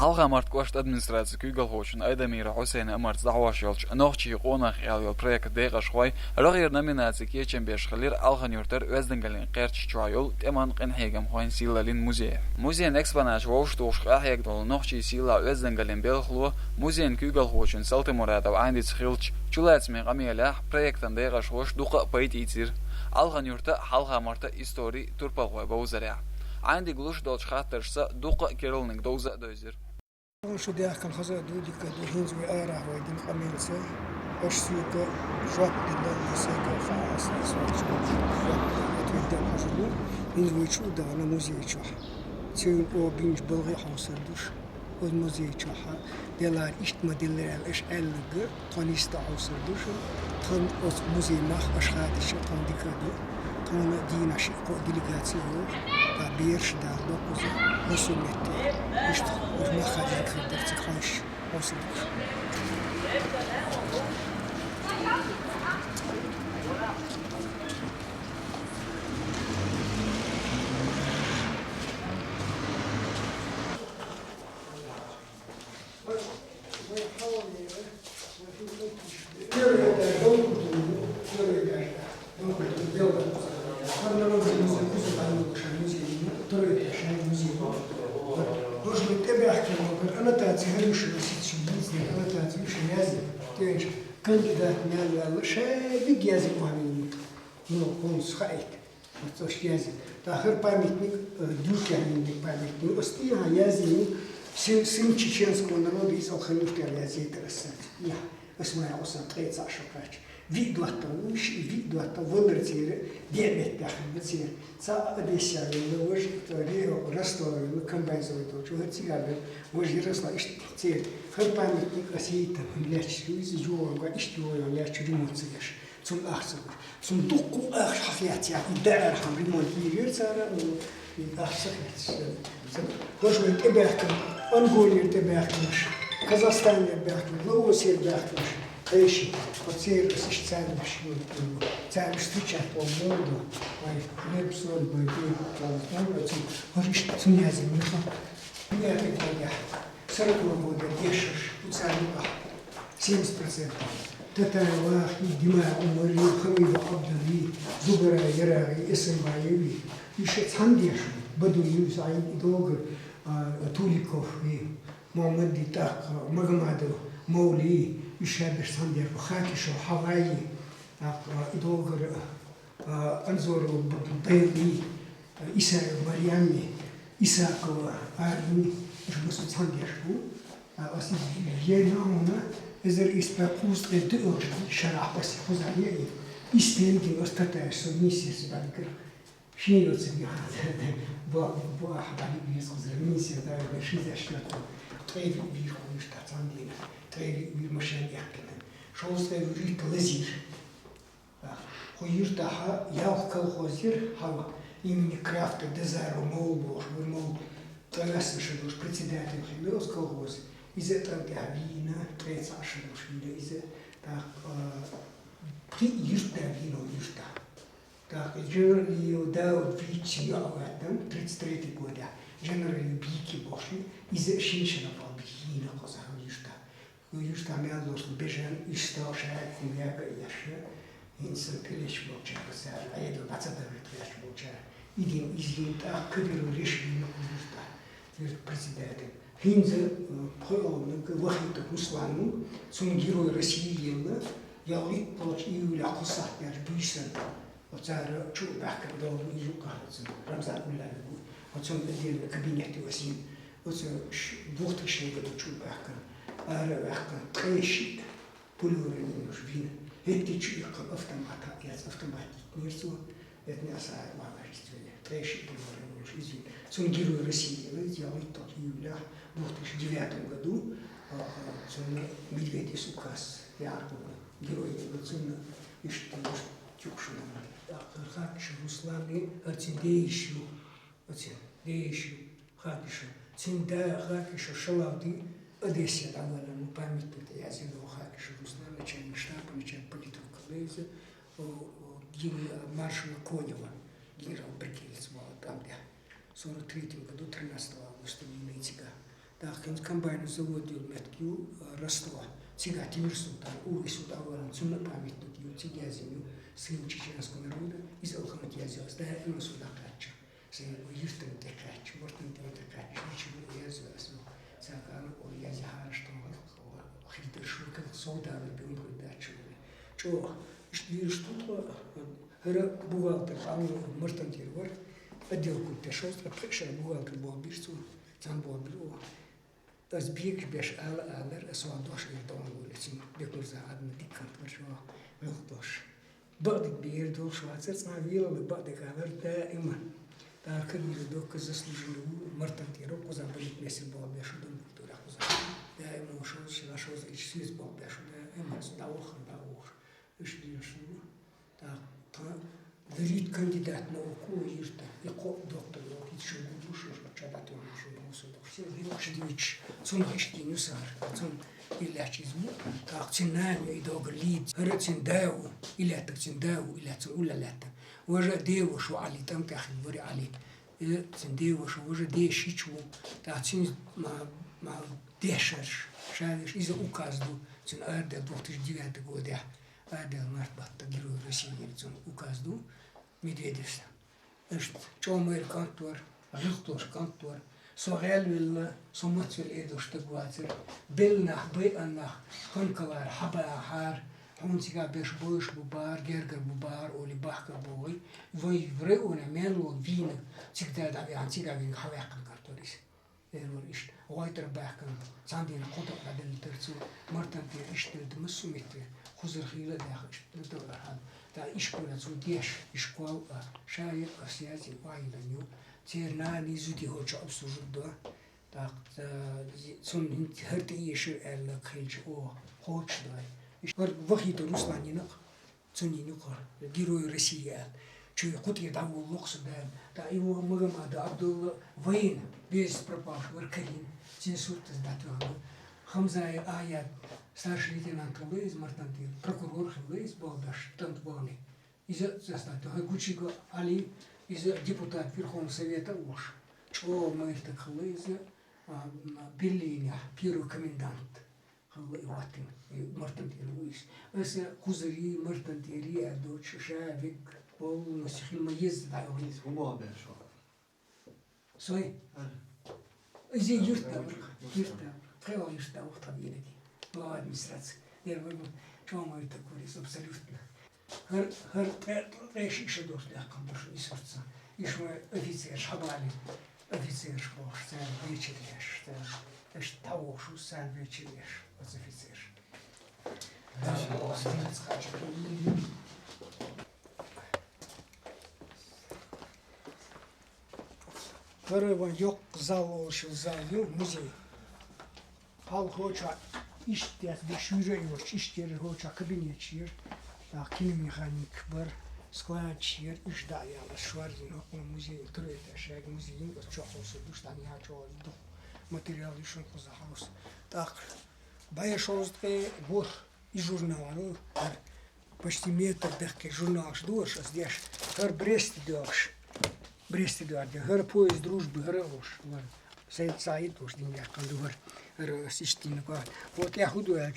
Halga Mart kost administratie Kugelhochen Eidemir Hussein Amart Zawashilch Nochi Qonach El project Dega Schwai Roger nominatie Kechen Beschgelir Alganjurter Wesdengelin Qerch Chayol Teman Qenhegam Hoin Silalin Muzee Muzeen exponat Wowstoch Ahegdol Nochi Sila Wesdengelin Belglo Muzeen Kugelhochen Saltemorada Eindits Schilch Chulats me Amela projectan Dega Schwosh Duqa Paitir Alganjurter Halga Marta History Turpalwa Bowzera عندي قلوش دوش خاطرسا دوقة كيرلنك دوزة دوزر شو ده كان خزا دودي كده هينز وآرا ويدين قميلسة أش سويك جوات دلنا مسيكا خاص سويك جوات أتويدا مجلو هينز ويشو ده أنا موزي يشوح تيون أو بينج بلغي حوصل دوش والموزي يشوحها دلار إشت ما دلار إش ألق قانيستا حوصل دوش تان أس موزي ماخ أش خاتش تان ديكادو تان دينا شيء قو ديليغاتيو بيرش دار دوكوزا مسؤوليتي إشت ما خاجك خدرت خاش وصلش كانديدات مال شيء بيجازي مهمين ну он схайт то что язи тахыр памятник дюк яни памятник остия язи сын чеченского народа из алханюшка язи интересно я осмая осан третья шокрач видно то выбрать дебет тахмецер ца одеся но уже то рио растор комбайзовый то что цигары уже росла иште хыр памятник осита ляч из жуга иште я чудимуцеш zum Achsen, zum Duku Achschafiat, ja, der haben wir mal hier Zara und die Achschafiat. Was mit Eberken, Angolia der Berken, Kasachstan der Berken, Novosibirsk der Berken, Eishi, Otsir, es ist Zermisch, Zermisch Stritschat, Mondo, weil Lebson bei dir, was ist zum Jasen, ja, ja, Sarkovoda, Geschisch, Uzarima, 70%. تتواخ دماء عمري خميد عبد الله زبرة يراغي اسم عيوي يشت هنديش بدو يوسعين دوغر توليكوف محمد تاق مغمادو مولي يشابش هنديش وخاكش وحواي دوغر انزور بيلي إسا مريامي إسا آرمي مش بس هنديش هو أصلا جينا هنا إذا إسبقوس قدر شرح بس خزعيه إستنتي واستتعش سميسيس بعدك شنو تسمي هذا بوا حبالي بيس خزعميسي ده بشيء أشياء تريد بيرخوش تعتمدين تريد بيرمشان يحكمن شو استوى لزير خير تها ياخ كل خزير هوا имени Крафта Дезаро Молбош Мол Трасшедуш председатель Химеос колхоз из этого вина третья шедушвиля из так при южда вино южда так джерли дау вичи аватам 33 года дженерали бики боши из шиншина по бина коза южда мелдош бежен истал шайк кумяга яша инсан пелеш боча сар айдо бацадавит яш боча идем изин так кыберу решили южда президент Хинзе проявлены вахита Руслану, zum герой России, я лик получил я кусак я бюсен, вот царь чубак когда он не жукается, Рамзан Улаеву, вот zum отдельный кабинет его син, вот 2000 году чубак, арвак трешит, пулюрен уж вин, эти чуйка автомата, я автоматик не рисую, это не осай мамашествие, трешит пулюрен уж извин, zum герой России, я лик получил в 2009 году Медведев указ Яркова, герой революционного и что Тюкшина. Хакиш Русланы, Ацидеищу, Хакиша, Цинда Хакиша Шалавды, Одессе, довольно памятник, я сделал Хакиша Руслана, начальник штаба, начальник политрука Лейза, маршала Конева, генерал Брикельц, там где в 43 году, 13 августа, Минитика. داخل كمباين زود المتكيو رستوا تيجا تيرسوتا ويسوت أولا ثم بعمل تكيو تيجا زينو سين تيجي نسكن رودا إذا أخذت يازيوس ده إنه سودا كاتش سين ويرتن تكاتش مرتن تكاتش يشيل يازيوس ساكان ويازي هارش تمر خير شو كان سودا بالبيوم خداتش شو إيش تطلع هرا بوالتر عمرو مرتن تيرور أدير كنت شوز أبخش بوالتر بوابيرسو تان بوابيرو از بیک بیش آلر اسوان دوش ایران ولیسیم بیکور زاد ندیکن ترشوا وقتش بعد بیر دوش واتر سناویل بعد کالر دائما تاکر میردو کزسلجنو مرتن تیرو کزا بلیت میسر بال بیشو دم دکتورا کزا دائما وشوز شلا شوز ایشیز بال بیشو دائما داوخ ايش ديشو تا ذريت كانديدات نوكو يرتا يقو دكتور نوكي تشو بوش شباتو شو موسو دكتور يوش ديوش تون هشتي نسار تون إلا تشيزمو تاقتين نام يدوغ ليد هرتين داو إلا تكتين داو إلا تون ولا لاتا وجا ديو شو علي تم تاخي وري علي تين ديو شو وجا دي شيشو تاقتين ما ديشرش شايش إذا أوكازدو تين أرد دكتور ديوات قودة هذا مرت بطل روسيا يرزون وكازدو ميديدس إيش شومير كانتور ريختور كانتور سوغيل ولا سمت الإيدوش تقواتر بلنا بيئنا خنكلار حبا حار حونتيكا بيش بوش ببار جرجر ببار أولي بحكر بوي وي فريونا ميلو فينا تكتاد عبي عن تيكا فين حواقن كارتوريس إيش وايتر بحكن ساندين قطع بدل ترسو مرتن في إيش تلتمسو متر خزر خيلة داخل تلتو أرحان تا إيش كنا زو ديش إيش كواو شاير أسيازي وايلا نيو تير ناني زودي هوش أبسو جدا تا سون هرت إيشر ألا خيلش أو هوش داي إيش هر وحيد روسلاني نق سوني نقر ديرو روسيا شو يقول يدعو اللقص ده تا إيوه مغم هذا عبد الله وين بيز برباش وركين تين سورة داتو خمسة آيات старший лейтенант Хлейз Мартантин, прокурор Хлейз Балдаш, Тантбани. Из-за застату Гучиго Али, из-за депутат Верховного Совета Уж. Чего мы это Хлейза, Берлине, первый комендант. Хлейватин, Мартантин Луис. Это Кузари, Мартантири, дочь Шавик, полностью фильма ездит. Ума бешо. Сой? Изи юрта, Трела юрта ухтабилети. Была администрация. Я говорю, чего мы это говорим, абсолютно. Хар реши еще дождь, я конечно, и сердца. И что офицер шабали, офицер шпош, сам вечеряш, это того, что сам вечеряш, вот офицер. Да, стилец хочу. Первый yok заволшил залил музей. Al hoca işler bir şuraya işleri hoca kabinet şiir. Kim mekanik var, sklad şiir, iş dayalı şuarın okul muzey türede şey muzeyin çok olsa düşten ya çok материал işin kuzahus. Так, bayşozda bu журнал, почти метр дехке журнал ждешь, а здесь хер Брест идешь. Брест идешь, хер поезд дружбы, хер уж. Сайт уж не я кондур системно. Вот я худой,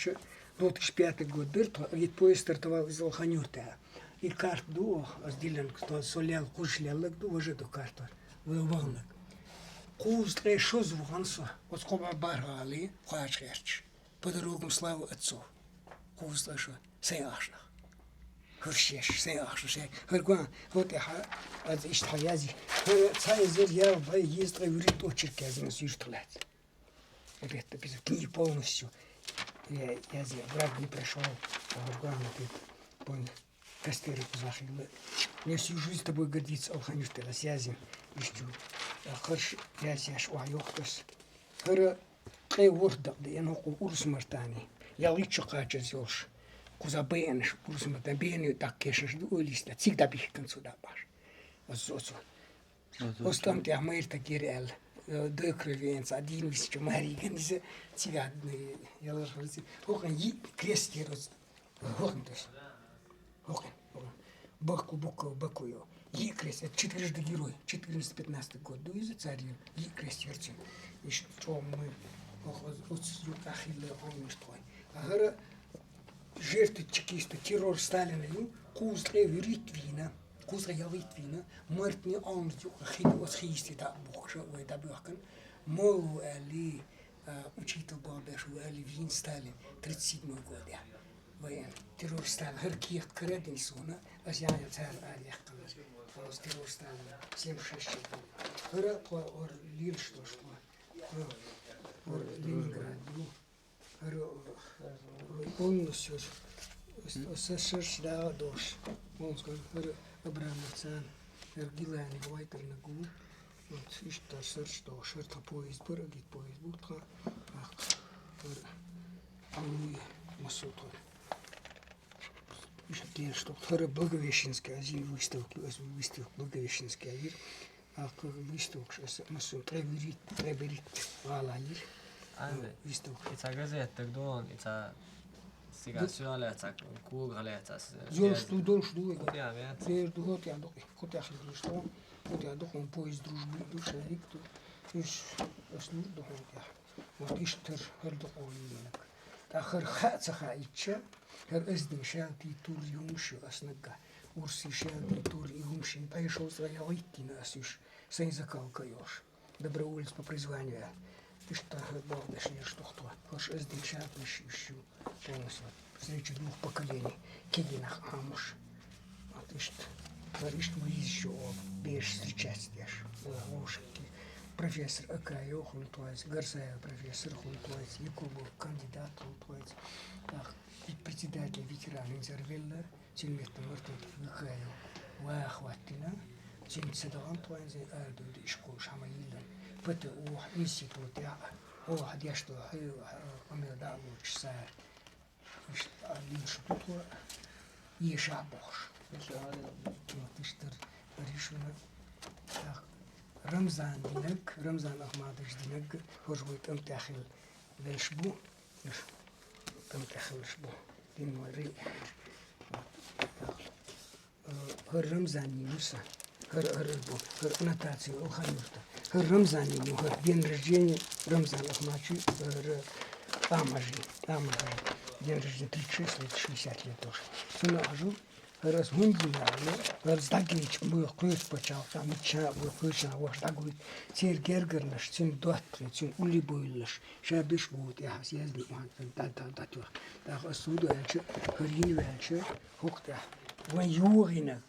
2005 год дырту, ведь поезд стартовал из Алханюта. И карт до, разделен, кто солял, кушлял, до уже до карту, вылванок. Кузле шо звуганса, вот скоба барали, хачерч, по дорогам славу отцов. Кузле шо, сеяшнах. Хуршеш, сеяшнах, сеяшнах. Хургуан, вот я, аз иштхаязи. Цайзер я в ездра юрит очерк язина сюртулять. Это без книги полностью. Я враг не пришел, а Хургуан, ты понял. Кастеры позахили. Мне всю жизнь тобой гордится, Алханюш, ты рассязин. Ищу. Харш, я сяш, уайохтас. Хара, кей ворда, да я нахуй урс мартани. Я личо кача зёш. Куза бэнш, урс мартани, бэни так кешаш, дуэлиста. Всегда бихкан сюда баш. Азоцу. Остам ты амэр такирел. Докровенц, один висчу мариган, цигадный. Я ложился. Хохан, крест ерос. Хохан, то есть. Хохан. Бакую. Екрест, это 4 герой, 14-15 год, дуиза царин, екрест верцин. И что мы, ахилле, он что. Агара, жертвы чекиста, террор Сталина, кузле виритвина, кузле явитвина, мертвый он, хидос хисти, да, бухша, ой, да, бухкан, молу али, учитель Бабеш, али Вин Сталин, 37 год, я. Вен террор Сталин, херкиет креден сона, аз я не царь алехкан, аз террор Сталин, 76 год. Хера ор лир что, ор Ленинград, хера полностью СССР да дош, он сказал, хера Абрамовцан, Гилани Вайтер на губу, вот и что сердце, что шерта поезд, пырогит поезд, будка, аллилуйя, масутор. Еще что второй Благовещенский, один выставки, Благовещенский авир, а как выставка, что мы треберит, валалир, выставка. Это газета, кто это сигасюа это кул галета. Жду, Я вет. Ты жду, я дохи, хотя я что, хотя я дохи поезд дружбы, душа рикту, иш служ дохи я. Вот иштер, дохи. Ахэр хацаха ича, хэр эздин шалти тур юмшу аснага, урси шалти тур юмшин, пошел заяйтина асюш, сын закалка ёж. Доброволец по призванию. И что Богдаш не что кто. Хош эздин шалти шищу, полностью встречу двух поколений, кегинах амуш. Вот и что, говоришь, мы еще беж встречать дешь, лошади. Профессор Акаев хунтуается, Гарсаев профессор хунтуается, Якубов кандидат хунтуается, председатель ветеран Инзервеллер, Тильмета Мартин Акаев, Вахватина, Тильмета Антуанзе, Ардуд Ишкул Шамаилан, Пэта у институт, я что, Амеда Лучсар, Линш Тутуа, Ешабош. Вот и что решено. رمزان دينك رمزان أحمدش دينك هجوي تمتخل لشبو تمتخل شبو دين وري هر رمزان يوسا هر نتاتي أو خنورتا هر رمزان يو هر دين رجيني رمزان أحمدشي هر أمجي دين رجيني 36 лет 60 лет тоже سنة أجو раз хундиялы, раз дагич мой круиз почал, там ча мой круиз на ваш дагуй, цер гергернаш, цен дотре, цен улибуйлаш, шабиш будет, я съездил, он да. Осуду эльче, хрин эльче, хукта, вон юринок,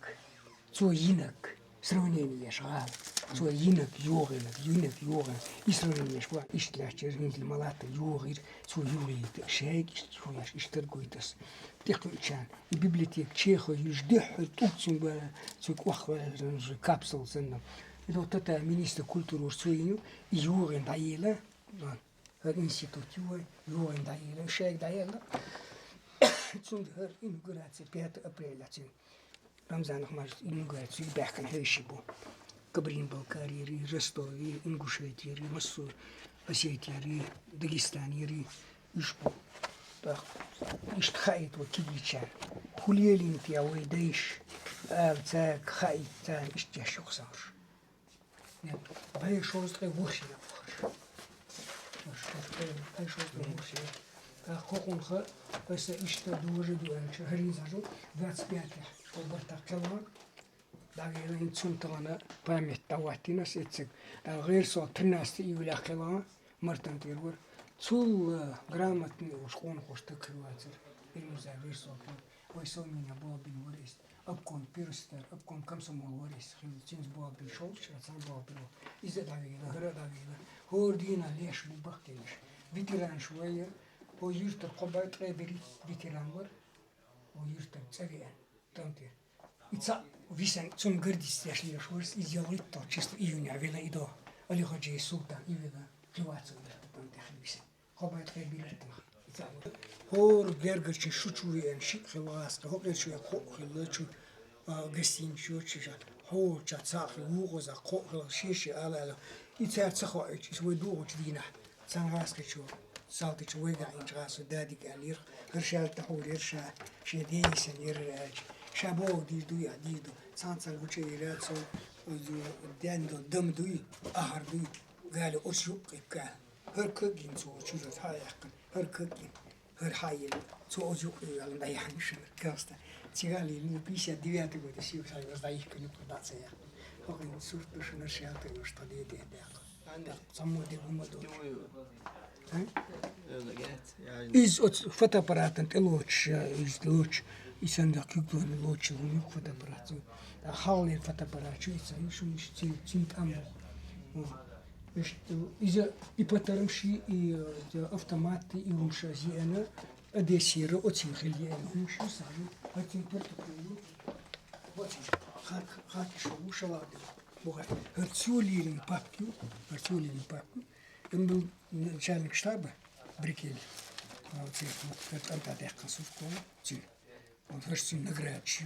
цо инок, сравнение шагал, цо инок, юринок, и сравнение шва, иштляш через нинтель малата, юрир, цо юрит, шейк, шуяш, иштергуйтас. Техничан, и библиотек Чеха, и ждех, тупцин, цук вахва, капсул, ценным. И вот это министр культуры Урсуиню, и Юрин Даила, институт Юрин Даила, шейк Даила, цундер инаугурация 5 апреля, Рамзан Ахмад инаугурацию, и Бехкан Хейшибу, Кабрин-Балкарии, Ростове, Ингушетии, Массур, Осетии, Дагестане, Ишбу. إيش خايت وكيليشان خليلين في عويديش تاك خايت تان إيش تيش يخسر يعني بهاي شوز تغي وخشي بهاي شوز تغي وخشي خوخون خا بس إيش تدوجه دوان شهرين زاجو 25 وبرتا كلام داغيلا إنسان تغنا بامت تواتينا سيتسك غير صو تناس يولا كلام مرتن تيرور Цул грамотный ушкон хоштак хватит. Перемза высокий. Ой, меня было бы вырез. Обкон перстер, обкон комсомол вырез. Хилчинс было бы шел, сам было бы. Из-за давила, города вила. Хордина леш бубахтелеш. Ветеран швейер. О юртер кобайт ребери ветеран вар. О юртер цавиан. Тамтер. Ица висен цун гордись яшли шварс и делает то чисто июня вела и до. Али ходжи султан и вела. Хватит тамтер висен. خبرت خير بيلتنا هور جرجر شو شوي شيء خلاص هو شوي خو خلاص قسين شو شيء هو جاتساخ وغوزا خو خلاص شيء على يتساعد سخوا يسوي دوغ جدينا سانغاس كشو سالت شوي قاعد يجاس دادي قالير غرشال تحول يرشا شديس ير شباب دیدو سانسال بچه ایراد سو دندو دم دوی آهر دوی قال أشوق قال هر كجين سو شو هاي أكن هر كجين هر هاي سو أشوق على ده يحمش كاستا تيجالي لي بيشة ديات قد شيء هاي بس ده يكون يقطع سيا هو صورت شو نشيا تيجوش تدي ده سامو دي هم دول إز فتا براتن تلوش إز لوش إسند كيكون لوش ونيك فتا براتو حاول فتا براتو إسا يشو مش تين تامل إذا يبترمشي автоматы и умша зиэна адесира очень хильяна умша сажу хотим португалу вот хак шоу шалады бога херцулин папку был начальник штаба Брикель вот это декасовку ти он херцин награчу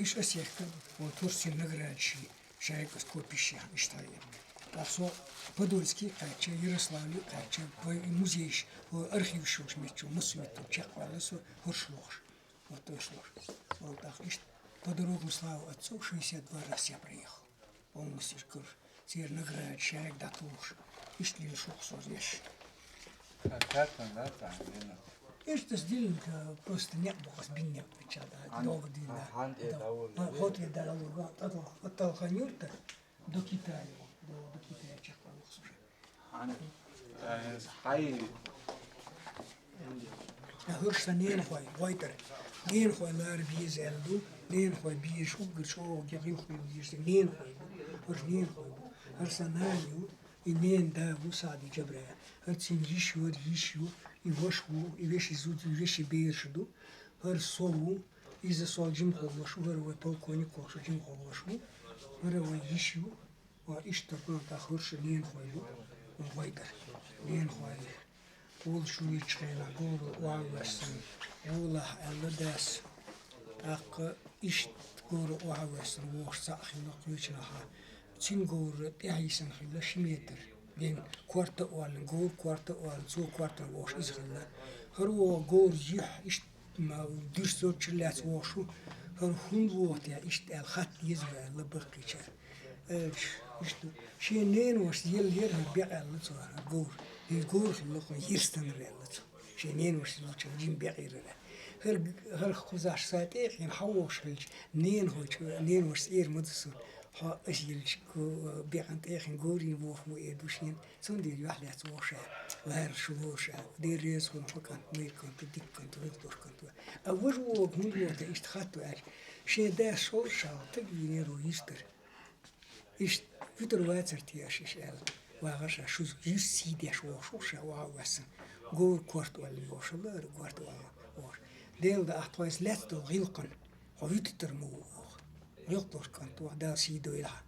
иш осехка вот херцин награчу шайка скопища иштая Асо Подольский, кача, Ярославлю, кача, музей, архив шуш мечу, мусвиту, чеквалесу, хоршлош. Вот то шлош. Вот так, по дорогам славу отцу 62 раз я приехал. Полностью кур. Теперь наград, чайк, датуш. Ишли шух созешь. Как там, да, там, видно. Это сделано просто нет было сбинет, да, долго длинно. Вот я дал от Алханюрта до Китая. до Китая чеквалых слушай. Хай. Я хуршта нен хой, вайтер. Нен хой лар биез элду, нен хой биез угр шо герим хой биез нен хой. Хурш нен хой. Арсаналю и нен да вусади джабрая. Хурцин ищу и вошу и вещи зуд и вещи бейшду. Хур сову из-за сол джим хой вошу, хур полковник кошу джим хой вошу. Хур ищу وإشتكوا تخرج لين خويلو وغير لين خويل قول شو يشخينا قول وعوسن قوله اللداس أق إشت قول وعوسن وش ساخي نقيشناها تين قول تعيسن خلا شميتر لين كوارت أول قول كوارت أول زو كوارت وش إزخلا هرو قول يح إشت ما درسو تشلات وشو هر هندوات يا إشت الخط يزرع لبقيشة Isto, și nenos el era bea la țara, gor. El gor la cu yirsten la țara. Și nenos la ce jim bea era. Hal khuzash saate, in hawosh hil, nenos mudsu. Ha asil ku bea ant in gorin wo mo edushin. Son dir yahle tzosha. Lar shosha. Dir res kun fakant me kant dik kant viktor kant. Awur wo hundu ta ist khatu ar. She da shosha tagine ro yister. إيش في دروات ارتياش إيش قال وعشان شو يسيد يش وشوشة وعوسن جور كورت ولا وشلر كورت ولا ديل ده أحطويس لاتو غيلقن وفيت ترمو غيلقور كنت وده سيدو إلها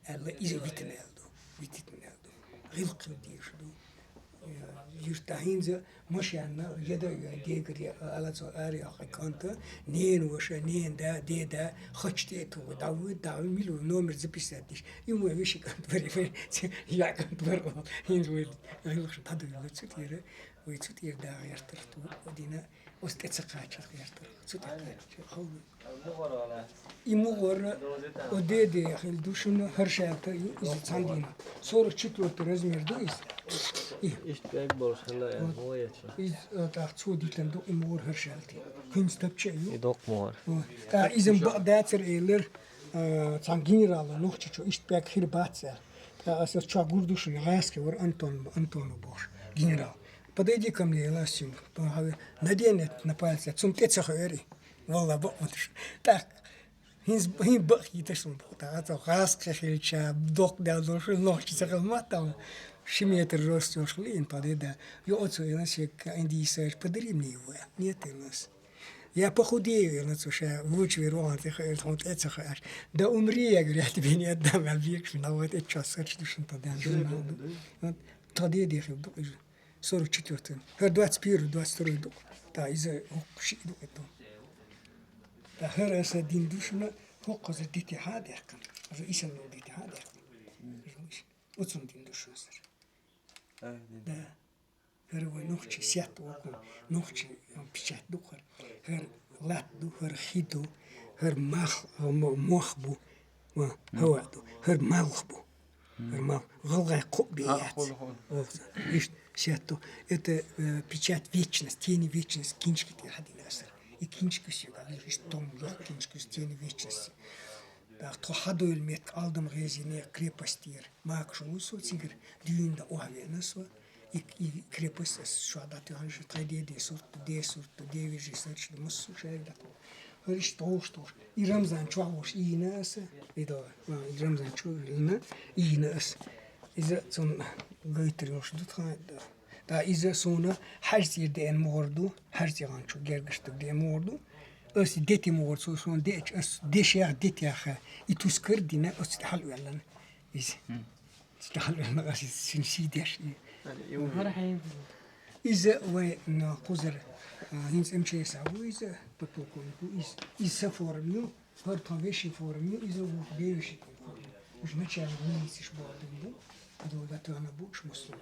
الله إذا بيتنالدو غيلقن ديش دو يرتاحين ذا مش يعني جدا ديجري على زاري أخي كنت نين وش نين ده خشتي تو داو ميلو نومر زبيساتيش يوم ويش كنت بري يا كنت بري هين ويلخش تادو يلتسير ويتسير ده يرترتو ودينا وستتسقاش يرتر تسير خو يمور ودي خل دوشن هرشات يزعندين صور تشكلو ترزمير دويس إيش بيكبر خلا يعني هو يتشا إذ تأخذ ديتن دو إمور هرشالتي كنت تبشيو يدوق مور إذا بقداتر إيلر تانجينير على نوختشو إيش بيك خير باتسر أسر تشاغوردوش نغاسكي ور أنتونو بوش جنرال подойди ко мне ласин наденет на пальцы цумтеца хери والله بقمتش так هين بقي تسمع تاعته خاص خيلشا دوق دالوش نوختش تغلماتهم شميت الروس يوشلين طريدا يقصوا ينسيك عندي سير بدري منيوه نيت الناس يا بخودي ينسوشا ووش ويروان تخيل تونت اتخير ده عمري يقريت بيني قدام البيك في نوات اتشاسرش دوشن طديان طدي دي خيب دوق صورو تشتوتن هر دوات سبيرو دوات سترو دوق تا إذا شيء دوق اتون تا هر أسا دين دوشنا هو قصد ديتي هاد يحكم هذا إيش اللي ديتي هاد يحكم وتصون دين دوشنا سر ده هر ونوختي سيات وكم نوختي بيشات دوخر هر لاتدو هر خيدو هر مخبو هوادو هر مالخبو هر мал غلغай кобият ишт сето это печать вечность тени вечность кинчки ты хадинасер и кинчки сюда ишт том кинчки тени вечности да то хадуэл мет алдым резине крепостир мак шулусу цигер дюнда оавенасо и крепость шуада ты ханш тайде де сурт девижи сарч муссу шайда что и рамзан чуалуш инас и да рамзан чуална инас из-за цон гайтрюш дутха да из-за сона хажир ден морду хажиран чу гергштук ден морду ös deti mor so son det ös deşer deti ya и тускер дина ös tahal yalan из tahal yalan as sin deş إذا ونقدر نمشي سوا إذا بتوكل إذا سافرميو هر تنويشي فورميو إذا وبيوشي مش نتشال نيسيش بعدين ده ده تانا بوش مسلم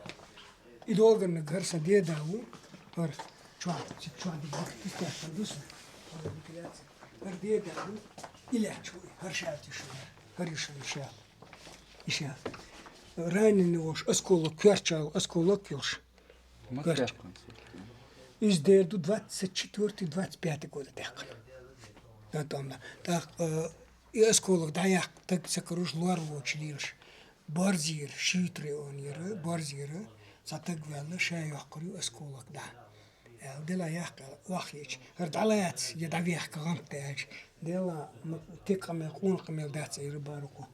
إذا أقدر نجهر سدية داو هر شوان دي تستأثر دوسنا هر دية داو إلى شوي هر شاف تشوي هر يشوي إشاف راني نوش أسكول كيرشال أسكول كيرش Изделду 24-25 года текал. Да там так и осколок даяк так сакруш луарво училиш. Барзир шитре онира барзира сатак вела шаяхкру осколок да. Дела яхка вахич. Хардалаят ядавих кантаж. Дела текамел кункамел дац ирбаруко.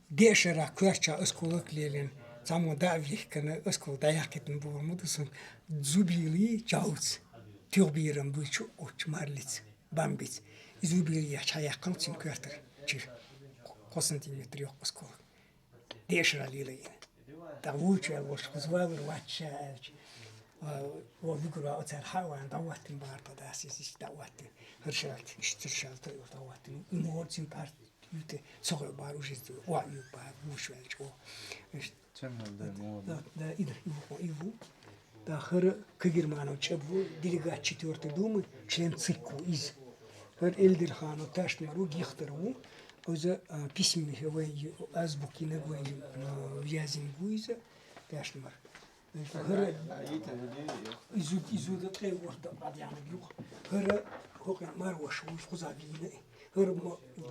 Дешера кварча осколок лелен. Само давих kana оскол даякетн буамудуsun зубили чауц тюрбирам буйчу очмарлиц бамбиц зубили я чаяккан цин квартер чир сантиметр yok оскол дешра лилей да вуча вош звавер вачач во вигура отер хаван даватин барта дасис даватин хершалт штиршалт даватин морцин парт юте согой баружиз ва ю ба вушвелч о Да, Иву. Да, хэр Кагерману чабу, делегат 4-й думы, член ЦИКу из. Хэр Эльдельхану Ташмару Гихтеру, за письменных азбуки на вязингу из Ташмар. Хэр изу да тревожда адяна юх. Хэр хокан марваш хузавина. Хэр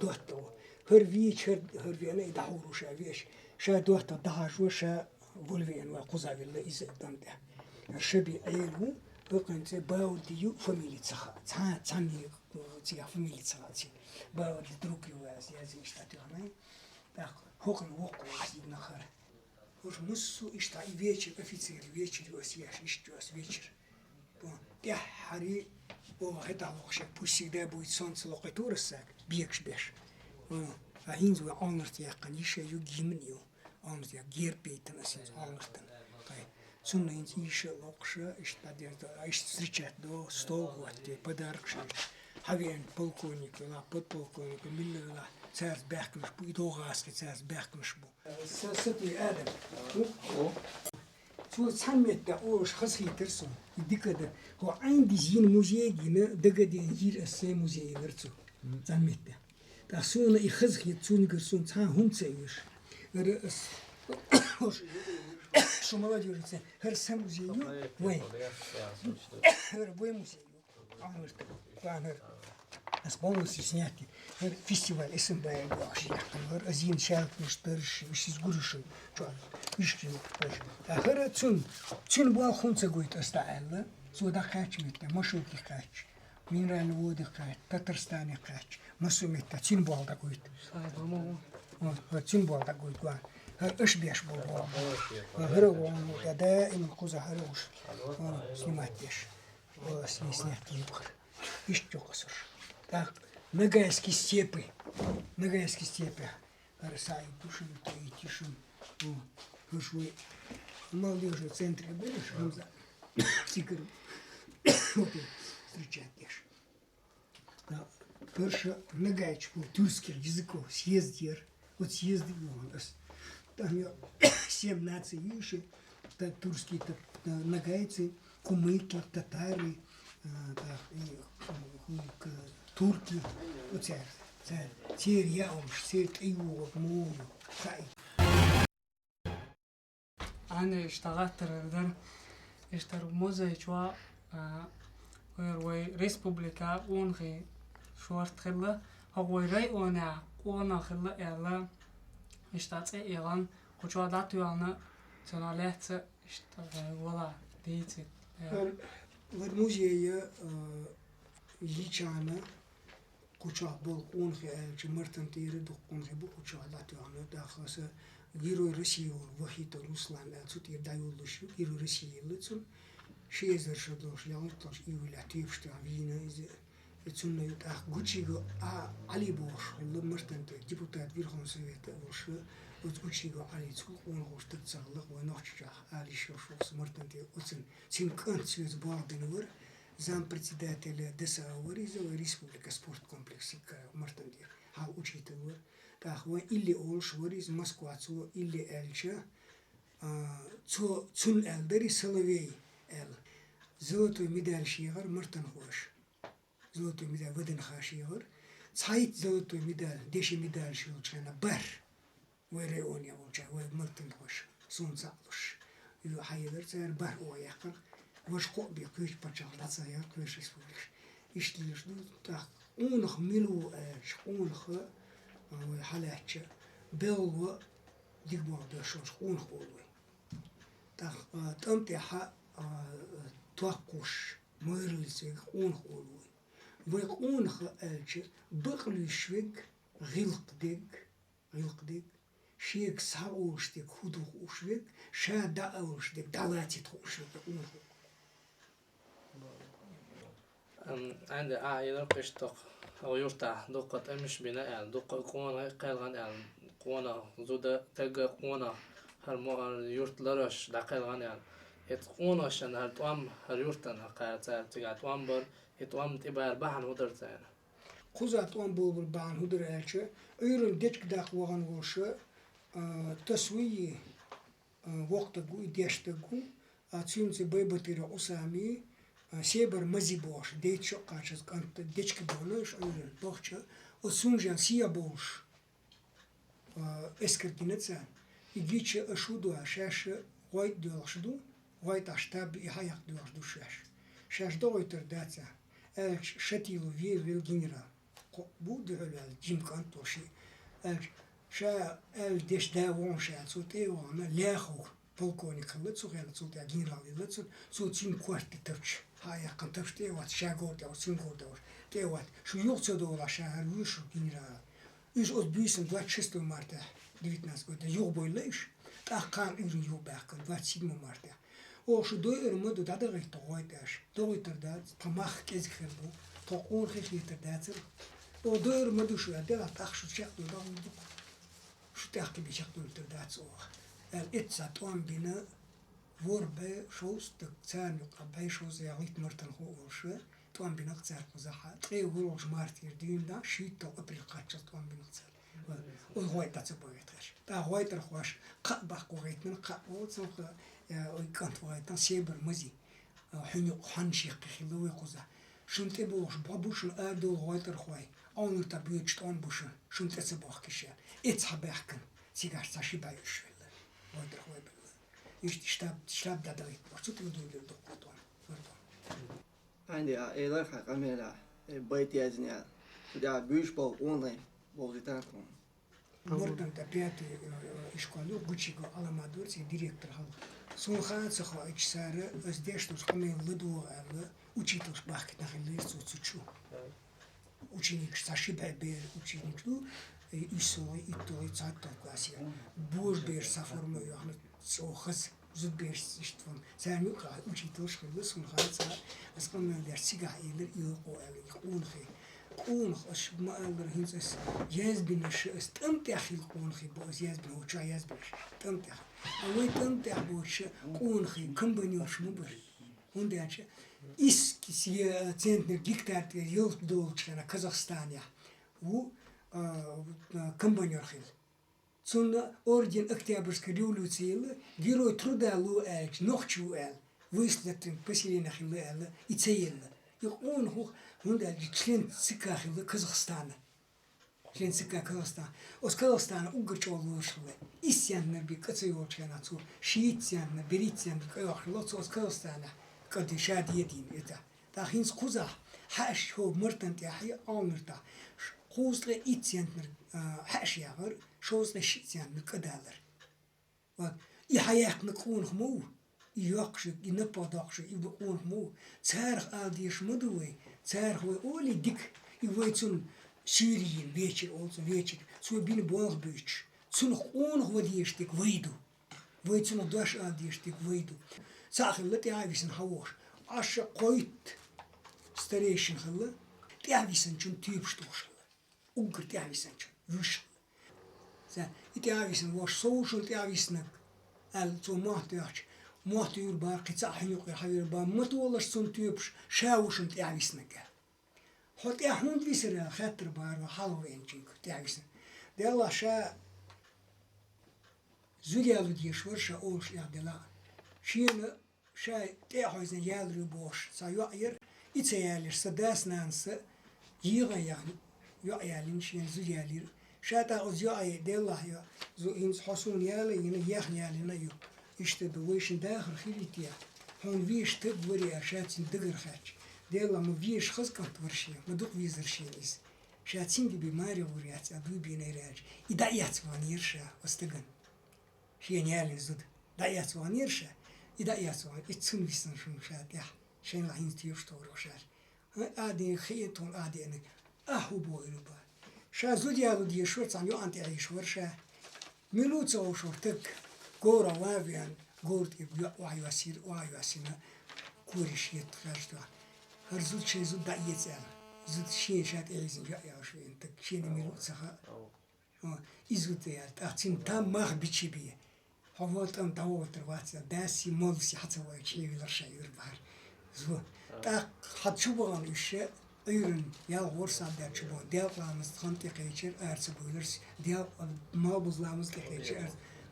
дотту. Хэр вечер, хэр вена и дауру вещь. شا دوحتا دهاجو شا بولفين وقوزاويلا إذا دمده شبي عيلو وقنت باوديو فاميلي تسخا تسامي تيا فاميلي تسخا تي باودي دروكيو يازي اشتاتي غناي هوكن وقو عزيد نخر وش نصو اشتاي вечер офицер вечер осьяш ищёс вечер я хари о это вообще пусть всегда будет солнце локатурсак бегш беш Хинз вы онорт я канише ю гимнио онорт я герпейтен асинз онортен сунна инз ише локша иштадер встречать до стол вот подарок хавен полковник ла подполковник миллера царь бахкнш бу идогаски царь бахкнш бу сати адам цу саммет ош хасхитерсон дикада хо айнди зин музей гине дагаден жир эссе музей верцу саммет Da sona I khazkhit цунгер сон ца хунцэйш. Что молодежь, хэр сам музей, вой. Хэр вой музей. Хэр полностью снятый. Хэр фестиваль СМБ вообще. Хэр один шаг муштарш, вишис гурушин. Чё? Вишки. Хэр цун был хунцэ гуйт остаэлла. Сюда качмит, машинки кач. Минеральный воды кач, Татарстане кач. Масумита чин болда гуйт. Вот чин болда гуйт ва. Эш беш бол. Хэр вон да им куза харуш. Снимать беш. Снять юбхар. Ищё косур. Так, Нагайские степи. Рысай душин, и тишин. Хушуй. Молодежи в центре были, шамза. Тигр. Встречать беш. Перша Нагайчку тюркских языков съездер. Вот съезды у нас. Там 7 наций еще. Турские нагайцы, кумыки, татары, تركي وتعرف سير يأمش سير تيو مو خاي أنا اشتغلت موزة شوا وي ريسبوبليكا ونغي شوارت خلا هو ري وانا خلا يلا اشتغلت إيران وشوا داتو أنا سنالات اشتغل ولا ديتي والموزية يجانا كوشا بول ونغي جمرتن تيري دو ونغي بو كوشا داتو أنا داخل غيرو روسيا وحيد روسلان أتوتي دايولوش غيرو روسيا لتون شيء زرشدوش يالتوش يولع تيبشت عبينا إذا تون يتأخ غوتشيغو علي بوش اللي مرتن ديبوتات فيرخون سويت وش وغوتشيغو علي تسوق ونغوش تتصلق ونوشجا علي شوش مرتن تي وتن تين كنت سويت بعض زام председателя ДСА إذا республика спорт комплекс مرتن تي ها учитель تاخوا إلي أولش وريز موسكوا تسو إلي ألشة تسون ألدري سلوي أل زلطو ميدال شيغر مرتن خوش زلطو ميدال ودن خاشيغر صحيت زلطو ميدال ديشي ميدال شيغر بر ويري أونيا وجا ومرتن خوش سون ساقلش يو حيدر تسير بر أو يقر وش قو بيقوش بچال لاتسايا كوش ريسبوبليك إشتلش دو تاخ أونخ ميلو أونخ حالاتش بلو ديكبور دشوش قون قولوي تاخ تمتحا توقش ميرلسيك قون قولوي ويقون خالش بقلي شويك غلق ديك شيك ساوش ديك خدو خوشويك شا داوش ديك دالاتي تخوشويك قون عندي عائلة قشتق أو يرتاح دقة أمش بناء دقة قونا قيلغان قونا زودا تلقى قونا هالمو يرت لرش دقيلغان هت قونا شن هالتوام هاليرتن هقايل تيجا توام بر هتوام تبار بحن هدر تان خزات وان بول بان هدر ألشة أيرن ديك داق وغن وش تسويه وقت جو ديشت جو أتسيم بيبتير أسامي سيبر مزي بوش ديت قاشز كانت ديتك بونش أيرن بوشة وسونجان سيا بوش اسكرتينتسان يجيش أشودو شاش وايد دوشدو وايد أشتاب يحيق دوشدو شاش دويتر داتا شتيلو فيل جنرال بود على جيم كانتوشي شا ديش داوون شا صوتي وانا لاخو полковник خلصو غير صوتي جنرال لصو صوتين كوارت تفش هاي قنتفش تيوات شاغور تيوات سينغور تيوات شو يوصدو ولا شهر ويشو جنرال إيش أتبيسن 26 مارتا 19 года يوبوي ليش تأقام إيرن يوباكن 27 مارتا وشو دوير مدو دادغي تغويتاش دويتر داد تماخ كيز خربو تقول خيخي ترداتر ودوير مدو شو يدلا تأخشو شاقدو داودو شو تأخي بشاقدو ترداتس اوه الإتسا توان بنا وربي شوز تكتان يقبي شوز يغيت مرتن هو وشو توان بنا قتار قزاحة تغي وروش مارتير دين دا شيطة أبريقاتش توان بنا قتار وغويت تاتبويتاش تا غويت رخواش قبح قوغيت من قبوت سوخ ويكانت وغيتان سيبر مزي حنيو حنشي قخلوي قزا شنتي بوش بابوشن آدو غويت رخواي أونر تبيوش توان بوشن شنتي تسبوخ كشيان إتسحب يحكن سيغاش تاشي بايوش ولا غويت رخواي بلا شتاب دادغيت وشتو تبدو للدقوطوان عندي إيضا خاقميلا بيت يازنيا دا بيش بول أونلاين بولزيتانكم مرتن تبياتي إشكالو غوتشيغو ألامادور سي ديريكتور هال سون خان سخو إكسارة أز ديشتوش خمين لدو ألا учитель бахкит на хилису цучу ученик саши бебер ученик ду исой итой цатто классия буш бер саформу яхны сохас зубер иштван сами учитель шхилис он ханца аскан дер сига илер юко али قونخ أش ما أقدر هنسس يزبن الش استمتع في القونخ بوز يزبن هو شو يزبن استمتع أوي استمتع بوش قونخ كم بنيوش مبر هندي أش إسكسي центр диктатор يلت دولش أنا كازاخستانيا و كم بنيورخيل цун орден Октябрьской революции герой труда лу элч нохчу эл выследен поселение хилла и цейлла Yok on hu hunda çlen sıkı Kazakstan'ı. Çlen sıkı Kazakistan. O Kazakistan'ı Uygurca oluşuyor. İsyanlar bir katı yol çıkan atıyor. Şiityanlar, Berityanlar kayaklı. O Kazakistan'a kadın şadiye din ete. Da hins kuza haş ho mırtan tiyahi alırda. Kuzla ityanlar haş yağır. Şozla şiityanlar kadalar. Bak, İhayakını konu mu? Yakışık, ne padakşık, İbu konu mu? Çarık aldiş mı duy? Çarık ve öyle dik. İvaytsun Suriye'nin veçir olsun veçir. Sonra beni boğaz büyüç. Sonra konu vadiyiştik vaydu. Vaytsun daş aldiyiştik vaydu. Sağlıklı tiyavisin havoş. Aşağı koyut. Старейшин хылы. Tiyavisin çün tüyüp ştuğuşlı. Uğur tiyavisin çün. Vüş. Sen tiyavisin voş soğuşun tiyavisin. El so mahtiyaç. Mahtiyur bar qitsahin yok hayır bar matolaşsun tüyüp şavuşun tiyavisin ki. Hot ya hund visire hatır bar ve Halloween çünkü tiyavisin. De Allah şa zülyalı diye şurşa olş ya de la. Şiine şa tiyavisin yalrı boş. Sa ayır İçe yerlerse dersnansı yığa yani ya yerlin şiyen zülyalir. Şata o ziya'yı de Allah ya. Ins hasun yerle yine yah yerline yok. İşte bu işin dahil hilitiya. Hon viş tık veri şatin dıgır haç. De Allah mı viş hız kant varşiya. Mı vizir şieniz. Şatin gibi mari vuriyat. Adı bine raç. İdayat van yerşa. Ostıgın. Şiyen yerlin zud. Dayat van yerşa. İdayat van. İçsin visin şun şat ya. Şeyin lahin tiyuş doğruşar. Adin khiyetun adin. Ahu boylu ba. Şa zudyalı diye şurtsan yo anti ayış var şa. Milutsa o şortık. Gora vavian. Gort ib yo ayvasir o ayvasina. Kurişiyet karşıda. Her zud şey zud da yeter. Zud şey şat elizin yo ayvashin tık. Şeyini milutsa ha. İzud ya. Atsin tam mah biçibi. Havatam tavadır vatsa. Dasi molsi hatsa çeviler şayır var. Zo, tak hat çubuğun işe ürün ya varsa der çubuğu devamız kanti geçir erse buyuruz dev mabuzlamız geçir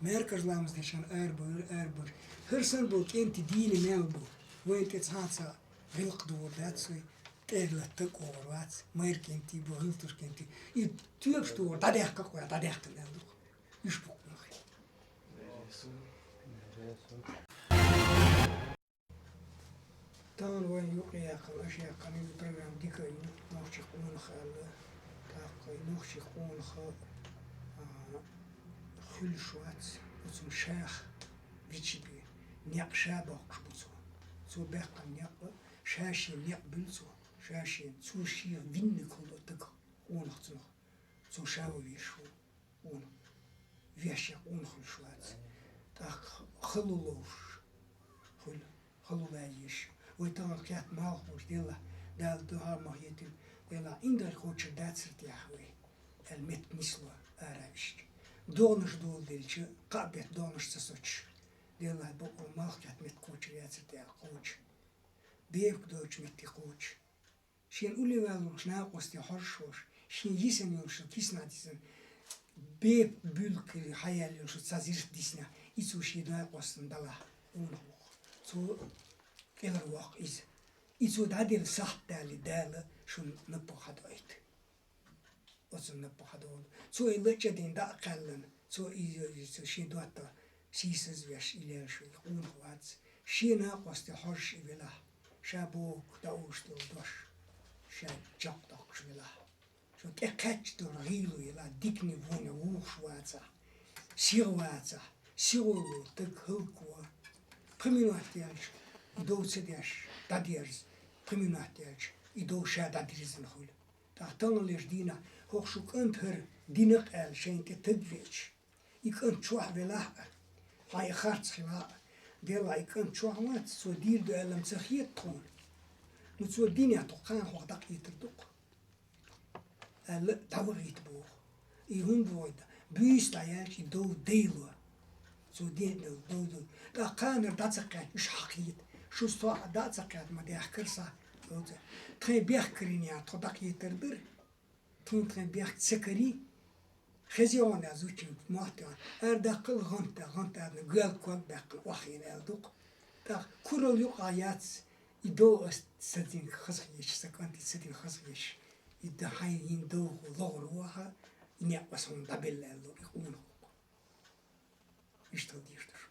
merkezlamız geçen buyur hırsın bu kenti dini ne bu enti çansa rilk dur datsoy terlettik orvat merkenti bu hıltır kenti i tüyüp dur da dek koya da dek ne bu iş bu Tamam ben yok ya kalaş ya kanı program dikay nohçi qun xalı taqay nohçi qun xa xul şuat uzun şah biçibi niqşa baqş buzu so baqan niq şaşi niq bilzu şaşi sushi vinni kulu tık qun xzu so şavi şu qun viaşa qun xul şuat taq xululuş xul xululayiş ويتعمل كات معه ديلا دال دوها مهيتين ديلا إندر خوتش داتسرت يحوي المت مثله أراش دونش دول ديلش قابت دونش تسوتش ديلا بقول مالك كات مت خوتش داتسرت يا خوتش بيك دوتش مت خوتش شين أولي والوش ناقوستي حرشوش شين يسن يوش كيسنا ديسن بيك بülk hayal yoş sazir disna isu şi nاقوستن دلا اون so Kelar vaq is. İso dadil sahtali dala şun nıpı hadoyt. Osun nıpı hadol. So ilçedin da kalın. So iso şin dotta sisiz yaş iler şu un vats. Şina qosti hoş vela. Şabu da uçtu doş. Şa çaptak vela. So tekkaç dur gilu ila dikni vone uş vatsa. Sir vatsa. Sirulu tek hulkwa. Priminatiyaj. İdovse diyaş, dadiyarız, priminatiyaj, idovşa dadirizin hul. Tahtanılır dina, hoşuk öntür, dinik el şeyinte tedveç. İkın çoğ velah, ay harç velah, dela ikın çoğ mat, so dirdu elem sahiyet ton. Nu so dinya tokan hoğdak yitirdik. El tavır yitbuğ. İhun boyda, büyüs dayaj idov deylu. So deylu, doydu. Da kanır datsakat, iş hakiyet. Şu soğa da zakat mı diye kırsa oldu. Tren biyakrin ya todak yeterdir. Tren biyak sekeri. Xeziyon azuçin muhtemel. Erdakıl ganta ne güzel kuak bakıl vahin eldik. Ta kurul yok ayat يدو استدين خزيش سكنت استدين خزيش يدا هاي يندو لغلوها إني أصلا دبل اللو يقولوا إيش تودي إيش تر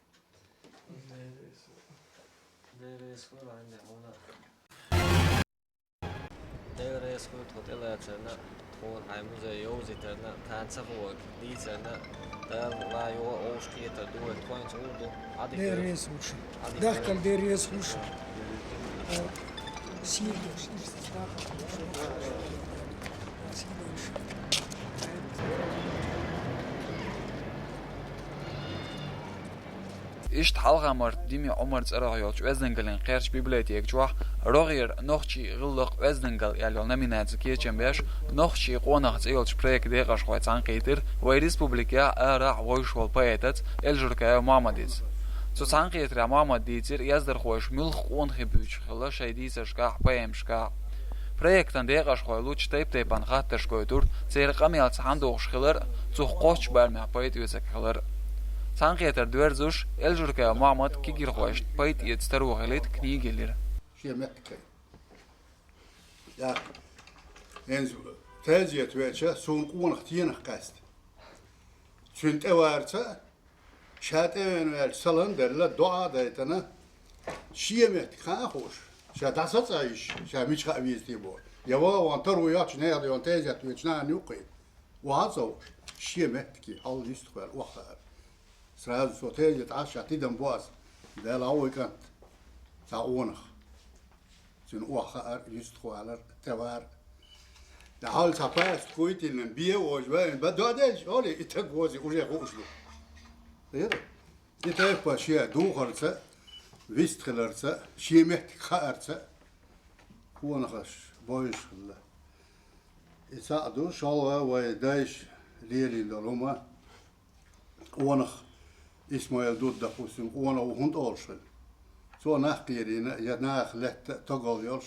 دير يسكت هتلا تنا تكون هاي موزة يوزي تنا تانسفوك دي تنا لا يو أوش كيتا دوت كوين تقولو عادي دير يسوش داخل دير يسوش سيدوش إشت حلقة مرت ديمي عمر تسرعيوش وزنقلين قيرش بيبليتيك جواح روغير نوخشي غلق وزنقل ياليول نمينات كيتشن بيش نوخشي قوناخ تسيولش بريك ديغاش خوي تانقيتر وي ريسبوبليكيا أراع ويشوال بايتت الجركايا مامديز تو تانقيتر مامد ديتر يزدر خوش ملخ قونخي بيوش خلا شاي ديتر شكاح بايم شكاح بريكتان ديغاش خوي لوش تيبان خاتش كويتور تير قميال تحندوخش خلر تخ قوش بالمع بايت ويسك خلر تانقيتر دويرزوش الجركايا مامد كيجير خوش بايت يتسترو غليت كنيجيلر شيء مكة يا إنز تاجيت ويتشا سون قون اختيان قاست سنت أوارتا شاتين والسلام دللا دعاء دايتنا شيء مكة خاخوش شادا ساتايش شاميش خابيز تيبور يوا وانترو ياتش نادي وانتاجيت ويتشنا نيوقي وهذا شيء مكة حال يستقبل وقتها سراز سوتاجيت عاش تيدم بواز ده لاوي كانت تعونخ سن أخر يستخو على توار ده حال سباس كويت إن بيه وجبان بدو أديش أولي يتقوزي وجه خوشلو ده يتقوى شيء دو خرسة ويست خلرسة شيء محت خارسة هو نخش بايش خلا يساعدو شالوا ويدايش ليلي للهما ونخ إسماعيل دود دقوسم ونا وهند أولشل så nähkierinä ja nählet togoljols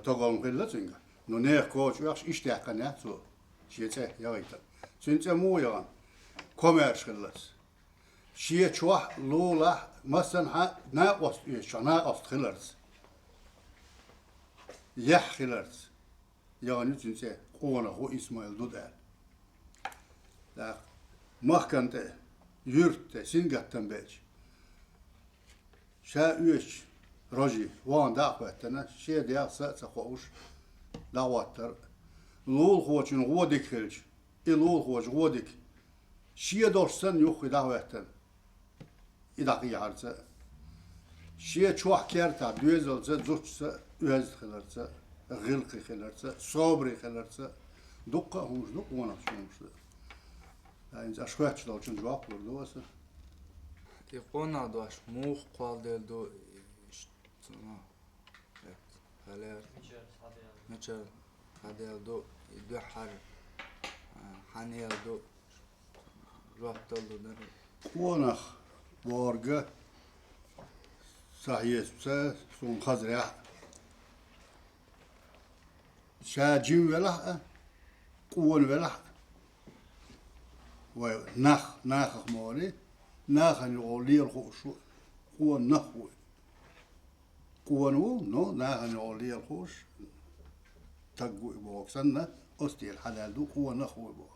togolm killatsinga no nähkoos yaks istähkan nähtso sietse jaita sinse muujan kommerskillas sie chwa lula masan ha naaqos yeshana afkhilars yahkhilars yani sinse qona ho Ismail Dudal la mahkante yurtte singattan bej شا يش رجي وان دعوتنا شيء ديا سأتخوش لواتر لول خوشن غودك خلش لول خوش غودك شيء دورسن يخي دعوتنا إذا قيارسه شيء شو حكيرته دوزل زوجته يهز خلرته غلق خلرته صبر خلرته دقة همش دق وانا شومش يعني أشخاص لو كن جواب وردوسه يقولنا دوش موخ قال دلدو هلا نشر هذا دو يدحر حنيل دو رحت له در ونخ بارجة صحيح بس سون خزرع شاجين ولا قون ولا ونخ مالي ناخن يقولي الخوش هو النخوة قوانو نو ناخن يقولي الخوش تقوي بوك سنة أستي الحلال دو هو نخوة بوك